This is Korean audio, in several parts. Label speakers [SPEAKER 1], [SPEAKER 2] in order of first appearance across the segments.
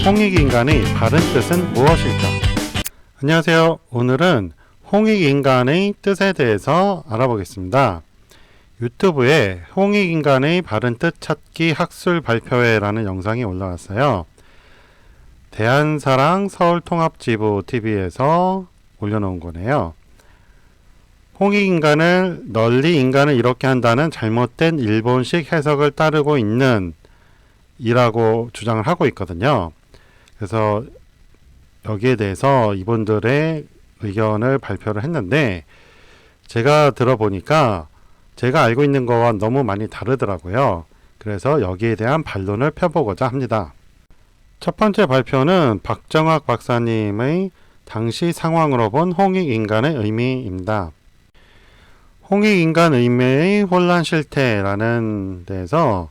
[SPEAKER 1] 홍익인간의 바른 뜻은 무엇일까? 안녕하세요. 오늘은 홍익인간의 뜻에 대해서 알아보겠습니다. 유튜브에 홍익인간의 바른 뜻 찾기 학술 발표회라는 영상이 올라왔어요. 대한사랑 서울통합지부 TV에서 올려놓은 거네요. 홍익인간을 널리 인간을 이렇게 한다는 잘못된 일본식 해석을 따르고 있는 이라고 주장을 하고 있거든요. 그래서 여기에 대해서 이분들의 의견을 발표를 했는데 제가 들어보니까 제가 알고 있는 거와 너무 많이 다르더라고요. 그래서 여기에 대한 반론을 펴보고자 합니다. 첫 번째 발표는 박정학 박사님의 당시 상황으로 본 홍익인간의 의미입니다. 홍익인간 의미의 혼란 실태라는 데에서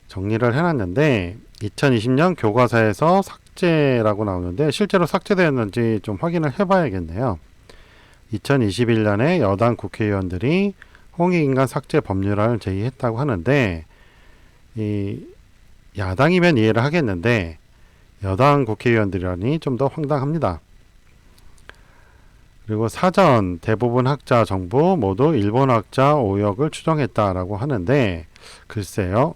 [SPEAKER 1] 정리를 해놨는데 2020년 교과서에서 삭제라고 나오는데 실제로 삭제되었는지 좀 확인을 해봐야겠네요. 2021년에 여당 국회의원들이 홍익인간 삭제 법률안을 제의했다고 하는데 이 야당이면 이해를 하겠는데 여당 국회의원들이라니 좀 더 황당합니다. 그리고 사전 대부분 학자 정부 모두 일본 학자 오역을 추정했다라고 하는데 글쎄요.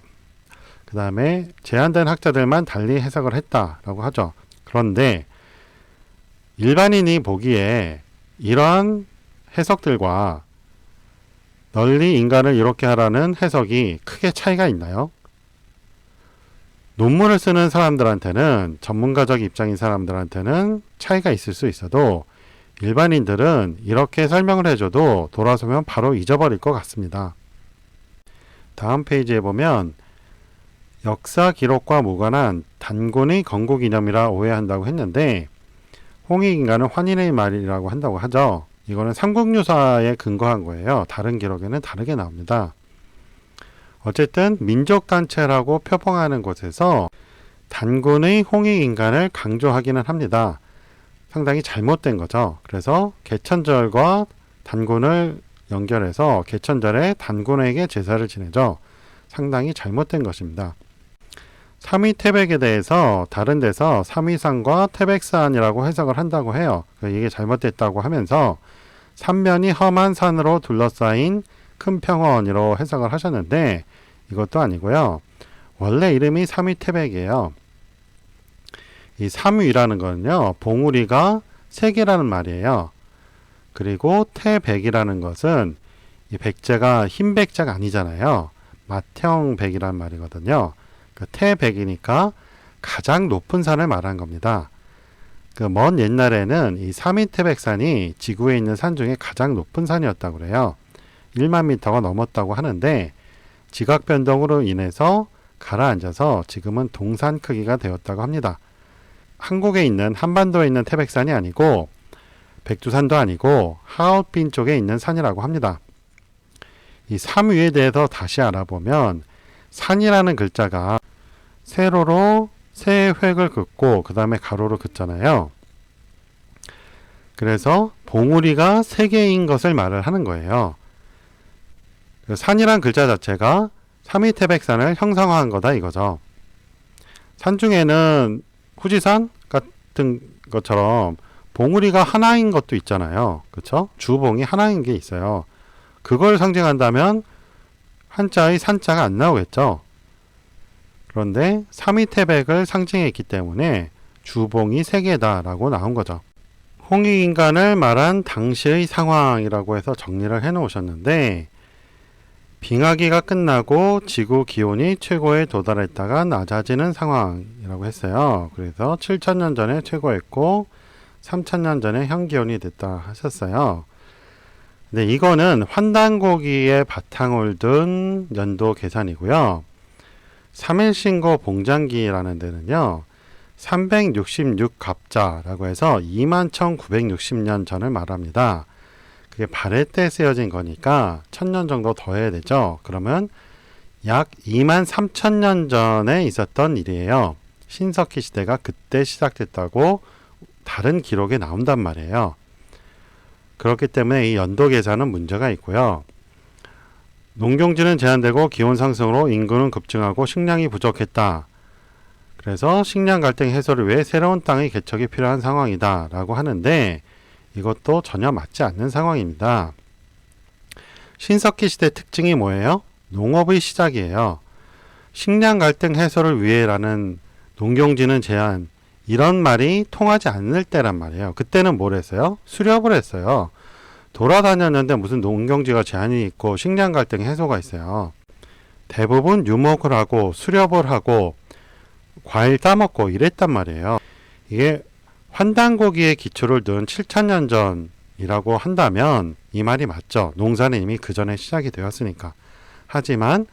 [SPEAKER 1] 그 다음에 제한된 학자들만 달리 해석을 했다라고 하죠. 그런데 일반인이 보기에 이러한 해석들과 널리 인간을 이렇게 하라는 해석이 크게 차이가 있나요? 논문을 쓰는 사람들한테는 전문가적 입장인 사람들한테는 차이가 있을 수 있어도 일반인들은 이렇게 설명을 해줘도 돌아서면 바로 잊어버릴 것 같습니다. 다음 페이지에 보면 역사 기록과 무관한 단군의 건국 이념이라 오해한다고 했는데 홍익인간은 환인의 말이라고 한다고 하죠. 이거는 삼국유사에 근거한 거예요. 다른 기록에는 다르게 나옵니다. 어쨌든 민족단체라고 표방하는 곳에서 단군의 홍익인간을 강조하기는 합니다. 상당히 잘못된 거죠. 그래서 개천절과 단군을 연결해서 개천절에 단군에게 제사를 지내죠. 상당히 잘못된 것입니다. 삼위태백에 대해서 다른 데서 삼위산과 태백산이라고 해석을 한다고 해요. 이게 잘못됐다고 하면서 삼면이 험한 산으로 둘러싸인 큰 평원으로 해석을 하셨는데 이것도 아니고요. 원래 이름이 삼위태백이에요. 이 삼위라는 거는요. 봉우리가 세 개라는 말이에요. 그리고 태백이라는 것은 이 백제가 흰 백제가 아니잖아요. 맏형 백이란 말이거든요. 그 태백이니까 가장 높은 산을 말한 겁니다. 그 먼 옛날에는 이 삼위태백산이 지구에 있는 산 중에 가장 높은 산이었다고 그래요. 1만 미터가 넘었다고 하는데 지각 변동으로 인해서 가라앉아서 지금은 동산 크기가 되었다고 합니다. 한국에 있는 한반도에 있는 태백산이 아니고 백두산도 아니고 하얼빈 쪽에 있는 산이라고 합니다. 이 삼위에 대해서 다시 알아보면 산이라는 글자가 세로로 세 획을 긋고 그 다음에 가로로 긋잖아요. 그래서 봉우리가 세 개인 것을 말을 하는 거예요. 산이란 글자 자체가 삼위태백산을 형상화한 거다 이거죠. 산 중에는 후지산 같은 것처럼 봉우리가 하나인 것도 있잖아요. 그렇죠? 주봉이 하나인 게 있어요. 그걸 상징한다면 한자의 산자가 안 나오겠죠. 그런데 삼위태백을 상징했기 때문에 주봉이 세 개다라고 나온 거죠. 홍익인간을 말한 당시의 상황이라고 해서 정리를 해 놓으셨는데 빙하기가 끝나고 지구 기온이 최고에 도달했다가 낮아지는 상황이라고 했어요. 그래서 7,000년 전에 최고였고 3,000년 전에 현기온이 됐다 하셨어요. 네, 이거는 환단고기에 바탕을 둔 연도 계산이고요. 3일신고 봉장기라는 데는요. 366갑자라고 해서 21,960년 전을 말합니다. 그게 발해 때 쓰여진 거니까 1000년 정도 더 해야 되죠. 그러면 약 23,000년 전에 있었던 일이에요. 신석기 시대가 그때 시작됐다고 다른 기록에 나온단 말이에요. 그렇기 때문에 이 연도 계산은 문제가 있고요. 농경지는 제한되고 기온 상승으로 인구는 급증하고 식량이 부족했다. 그래서 식량 갈등 해소를 위해 새로운 땅의 개척이 필요한 상황이다 라고 하는데 이것도 전혀 맞지 않는 상황입니다. 신석기 시대 특징이 뭐예요? 농업의 시작이에요. 식량 갈등 해소를 위해라는 농경지능 제한 이런 말이 통하지 않을 때란 말이에요. 그때는 뭘 했어요? 수렵을 했어요. 돌아다녔는데 무슨 농경지가 제한이 있고 식량 갈등 해소가 있어요. 대부분 유목을 하고 수렵을 하고 과일 따먹고 이랬단 말이에요. 이게 환단고기에 기초를 둔 7,000년 전이라고 한다면 이 말이 맞죠. 농사는 이미 그 전에 시작이 되었으니까. 하지만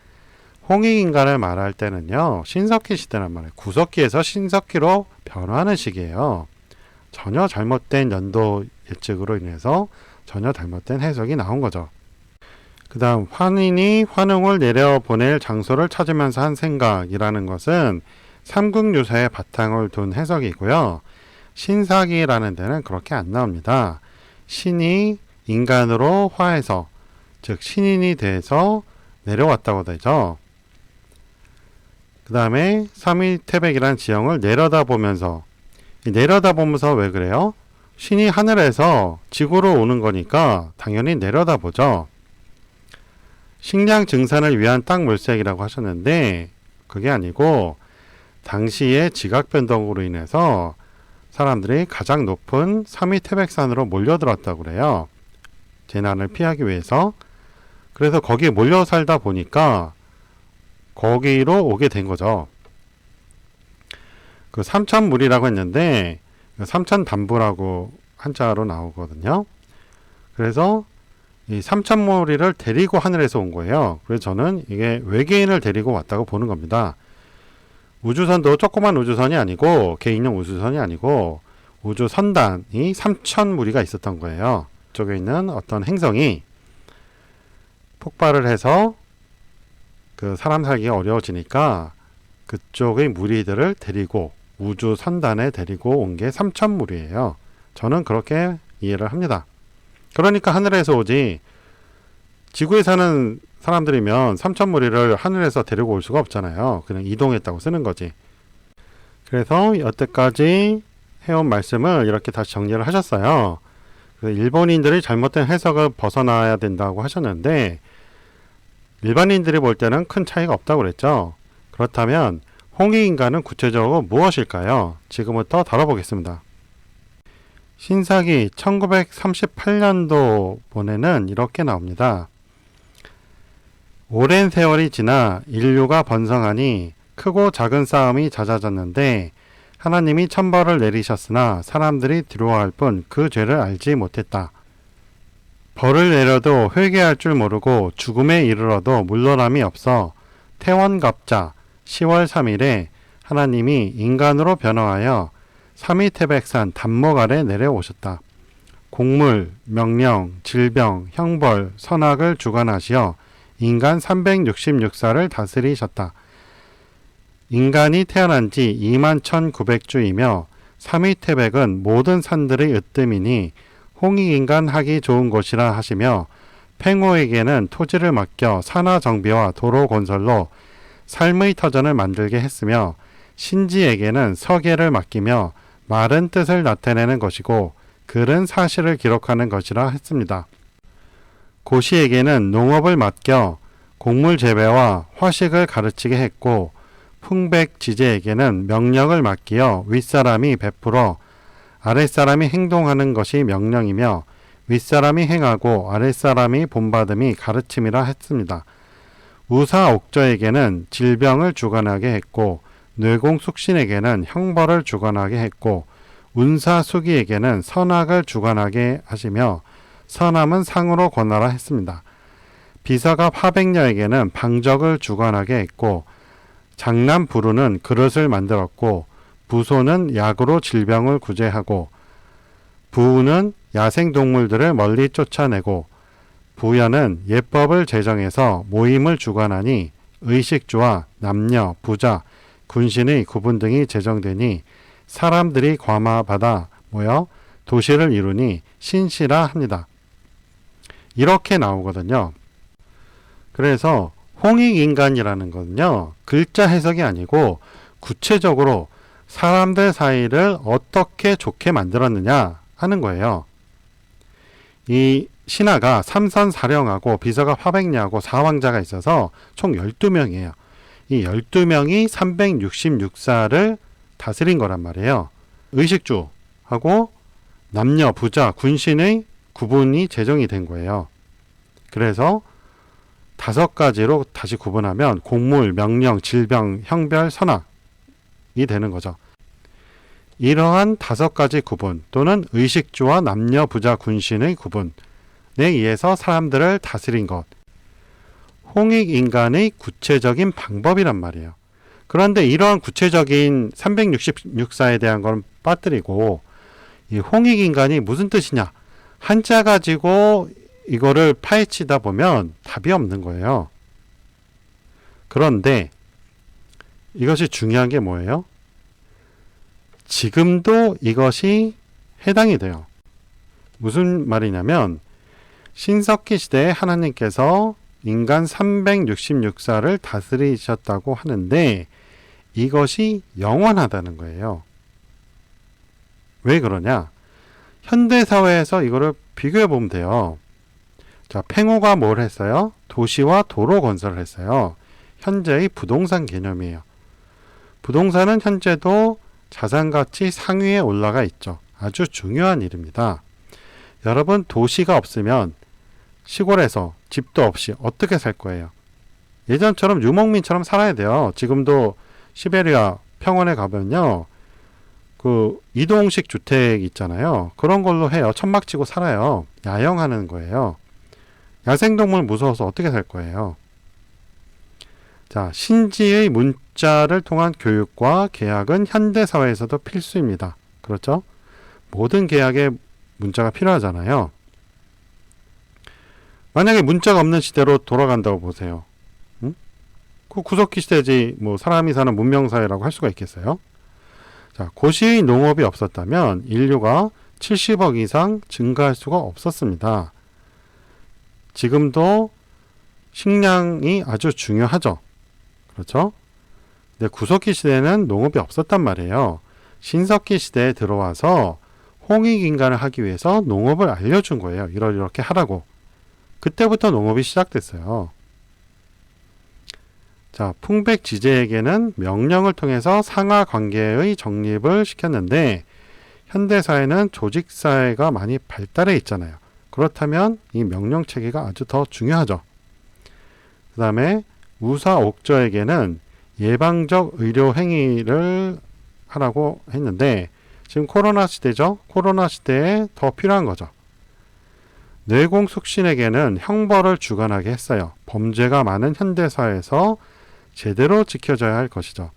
[SPEAKER 1] 홍익인간을 말할 때는요. 신석기 시대란 말이에요. 구석기에서 신석기로 변화하는 시기예요. 전혀 잘못된 연도 예측으로 인해서 전혀 잘못된 해석이 나온 거죠. 그 다음 환인이 환웅을 내려보낼 장소를 찾으면서 한 생각이라는 것은 삼국유사의 바탕을 둔 해석이고요. 신사기라는 데는 그렇게 안 나옵니다. 신이 인간으로 화해서 즉 신인이 돼서 내려왔다고 되죠. 그 다음에 삼위태백이라는 지형을 내려다보면서 왜 그래요? 신이 하늘에서 지구로 오는 거니까 당연히 내려다보죠. 식량 증산을 위한 땅 물색이라고 하셨는데 그게 아니고 당시의 지각 변동으로 인해서 사람들이 가장 높은 삼위태백산으로 몰려들었다고 그래요. 재난을 피하기 위해서. 그래서 거기에 몰려 살다 보니까 거기로 오게 된 거죠. 그 삼천물이라고 했는데 삼천담부라고 한자로 나오거든요. 그래서 이 삼천무리를 데리고 하늘에서 온 거예요. 그래서 저는 이게 외계인을 데리고 왔다고 보는 겁니다. 우주선도 조그만 우주선이 아니고 개인용 우주선이 아니고 우주선단이 3,000무리가 있었던 거예요. 쪽에 있는 어떤 행성이 폭발을 해서 그 사람 살기가 어려워지니까 그쪽의 무리들을 데리고 우주선단에 데리고 온 게 3,000무리예요. 저는 그렇게 이해를 합니다. 그러니까 하늘에서 오지 지구에 사는 사람들이면 3,000무리를 하늘에서 데리고 올 수가 없잖아요. 그냥 이동했다고 쓰는 거지. 그래서 여태까지 해온 말씀을 이렇게 다시 정리를 하셨어요. 일본인들이 잘못된 해석을 벗어나야 된다고 하셨는데 일반인들이 볼 때는 큰 차이가 없다고 그랬죠. 그렇다면 홍익인간은 구체적으로 무엇일까요? 지금부터 다뤄보겠습니다. 신사기 1938년도 본에는 이렇게 나옵니다. 오랜 세월이 지나 인류가 번성하니 크고 작은 싸움이 잦아졌는데 하나님이 천벌을 내리셨으나 사람들이 두려워할 뿐 그 죄를 알지 못했다. 벌을 내려도 회개할 줄 모르고 죽음에 이르러도 물러남이 없어 태원갑자 10월 3일에 하나님이 인간으로 변화하여 삼위태백산 단목 아래 내려오셨다. 곡물, 명령, 질병, 형벌, 선악을 주관하시어 인간 366살을 다스리셨다. 인간이 태어난 지 21,900주이며 삼위태백은 모든 산들의 으뜸이니 홍익인간 하기 좋은 곳이라 하시며 팽호에게는 토지를 맡겨 산하정비와 도로 건설로 삶의 터전을 만들게 했으며 신지에게는 서계를 맡기며 말은 뜻을 나타내는 것이고 글은 사실을 기록하는 것이라 했습니다. 고시에게는 농업을 맡겨 곡물 재배와 화식을 가르치게 했고 풍백지제에게는 명령을 맡기어 윗사람이 베풀어 아랫사람이 행동하는 것이 명령이며 윗사람이 행하고 아랫사람이 본받음이 가르침이라 했습니다. 우사옥저에게는 질병을 주관하게 했고 뇌공숙신에게는 형벌을 주관하게 했고 운사수기에게는 선악을 주관하게 하시며 선함은 상으로 권하라 했습니다. 비서가 화백녀에게는 방적을 주관하게 했고 장남부루는 그릇을 만들었고 부소는 약으로 질병을 구제하고 부우는 야생동물들을 멀리 쫓아내고 부여는 예법을 제정해서 모임을 주관하니 의식주와 남녀, 부자, 군신의 구분 등이 제정되니 사람들이 과마받아 모여 도시를 이루니 신시라 합니다. 이렇게 나오거든요. 그래서 홍익인간이라는 거는요. 글자 해석이 아니고 구체적으로 사람들 사이를 어떻게 좋게 만들었느냐 하는 거예요. 이 신하가 삼선사령하고 비서가 화백리하고 사왕자가 있어서 총 12명이에요. 이 12명이 366사를 다스린 거란 말이에요. 의식주하고 남녀, 부자, 군신의 구분이 제정이 된 거예요. 그래서 5가지로 다시 구분하면 공물, 명령, 질병, 형별, 선악이 되는 거죠. 이러한 5가지 구분 또는 의식주와 남녀, 부자, 군신의 구분에 의해서 사람들을 다스린 것. 홍익인간의 구체적인 방법이란 말이에요. 그런데 이러한 구체적인 366사에 대한 건 빠뜨리고 이 홍익인간이 무슨 뜻이냐? 한자 가지고 이거를 파헤치다 보면 답이 없는 거예요. 그런데 이것이 중요한 게 뭐예요? 지금도 이것이 해당이 돼요. 무슨 말이냐면 신석기 시대에 하나님께서 인간 366사를 다스리셨다고 하는데 이것이 영원하다는 거예요. 왜 그러냐? 현대사회에서 이거를 비교해 보면 돼요. 자, 팽호가 뭘 했어요? 도시와 도로 건설을 했어요. 현재의 부동산 개념이에요. 부동산은 현재도 자산가치 상위에 올라가 있죠. 아주 중요한 일입니다. 여러분, 도시가 없으면 시골에서 집도 없이 어떻게 살 거예요? 예전처럼 유목민처럼 살아야 돼요. 지금도 시베리아 평원에 가면요. 그 이동식 주택 있잖아요. 그런 걸로 해요. 천막 치고 살아요. 야영하는 거예요. 야생동물 무서워서 어떻게 살 거예요? 자, 신지의 문자를 통한 교육과 계약은 현대사회에서도 필수입니다. 그렇죠? 모든 계약에 문자가 필요하잖아요. 만약에 문자가 없는 시대로 돌아간다고 보세요. 응? 그 구석기 시대지 뭐 사람이 사는 문명사회라고 할 수가 있겠어요? 자, 고시의 농업이 없었다면 인류가 70억 이상 증가할 수가 없었습니다. 지금도 식량이 아주 중요하죠. 그렇죠? 근데 구석기 시대에는 농업이 없었단 말이에요. 신석기 시대에 들어와서 홍익인간을 하기 위해서 농업을 알려준 거예요. 이렇게 하라고. 그때부터 농업이 시작됐어요. 자, 풍백지제에게는 명령을 통해서 상하관계의 정립을 시켰는데 현대사회는 조직사회가 많이 발달해 있잖아요. 그렇다면 이 명령체계가 아주 더 중요하죠. 그 다음에 우사옥저에게는 예방적 의료 행위를 하라고 했는데 지금 코로나 시대죠. 코로나 시대에 더 필요한 거죠. 뇌공숙신에게는 형벌을 주관하게 했어요. 범죄가 많은 현대사회에서 제대로 지켜져야 할 것이죠.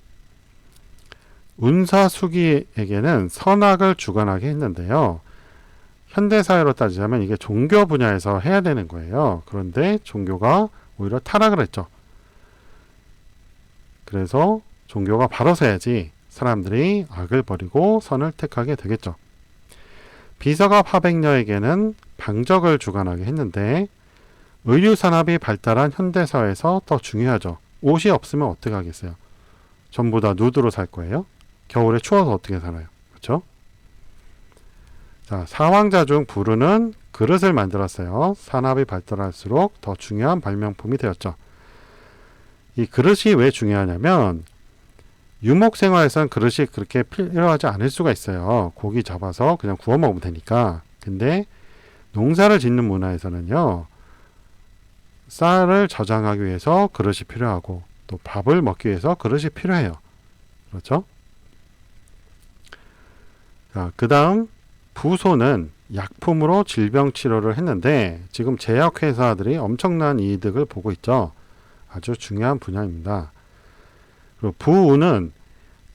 [SPEAKER 1] 운사수기에게는 선악을 주관하게 했는데요. 현대사회로 따지자면 이게 종교 분야에서 해야 되는 거예요. 그런데 종교가 오히려 타락을 했죠. 그래서 종교가 바로 서야지 사람들이 악을 버리고 선을 택하게 되겠죠. 비서가 화백녀에게는 방적을 주관하게 했는데 의류산업이 발달한 현대사회에서 더 중요하죠. 옷이 없으면 어떻게 하겠어요? 전부 다 누드로 살 거예요? 겨울에 추워서 어떻게 살아요? 그렇죠? 자, 사왕자 중 부르는 그릇을 만들었어요. 산업이 발달할수록 더 중요한 발명품이 되었죠. 이 그릇이 왜 중요하냐면 유목생활에서는 그릇이 그렇게 필요하지 않을 수가 있어요. 고기 잡아서 그냥 구워 먹으면 되니까. 근데 농사를 짓는 문화에서는요. 쌀을 저장하기 위해서 그릇이 필요하고 또 밥을 먹기 위해서 그릇이 필요해요. 그렇죠? 자, 그 다음 부소는 약품으로 질병 치료를 했는데 지금 제약회사들이 엄청난 이득을 보고 있죠. 아주 중요한 분야입니다. 그리고 부우는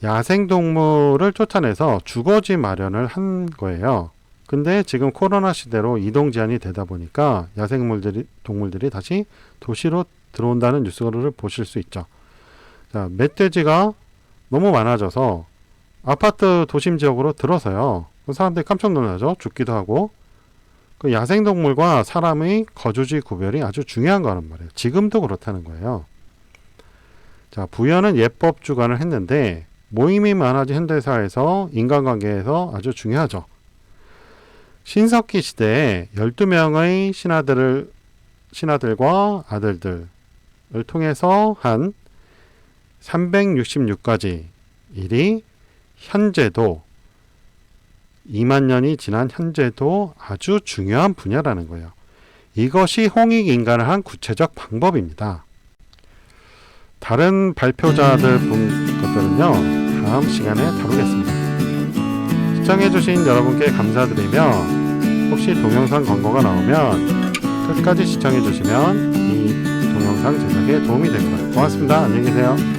[SPEAKER 1] 야생동물을 쫓아내서 주거지 마련을 한 거예요. 근데 지금 코로나 시대로 이동 제한이 되다 보니까 동물들이 다시 도시로 들어온다는 뉴스를 보실 수 있죠. 자, 멧돼지가 너무 많아져서 아파트 도심 지역으로 들어서요. 사람들이 깜짝 놀라죠. 죽기도 하고. 그 야생동물과 사람의 거주지 구별이 아주 중요한 거란 말이에요. 지금도 그렇다는 거예요. 자, 부여는 예법 주관을 했는데 모임이 많아진 현대사에서 인간관계에서 아주 중요하죠. 신석기 시대에 12명의 신하들과 아들들을 통해서 한 366가지 일이 현재도 2만 년이 지난 현재도 아주 중요한 분야라는 거예요. 이것이 홍익인간을 한 구체적 방법입니다. 다른 발표자들 것들은요, 다음 시간에 다루겠습니다. 시청해주신 여러분께 감사드리며 혹시 동영상 광고가 나오면 끝까지 시청해주시면 이 동영상 제작에 도움이 됩니다. 고맙습니다. 안녕히 계세요.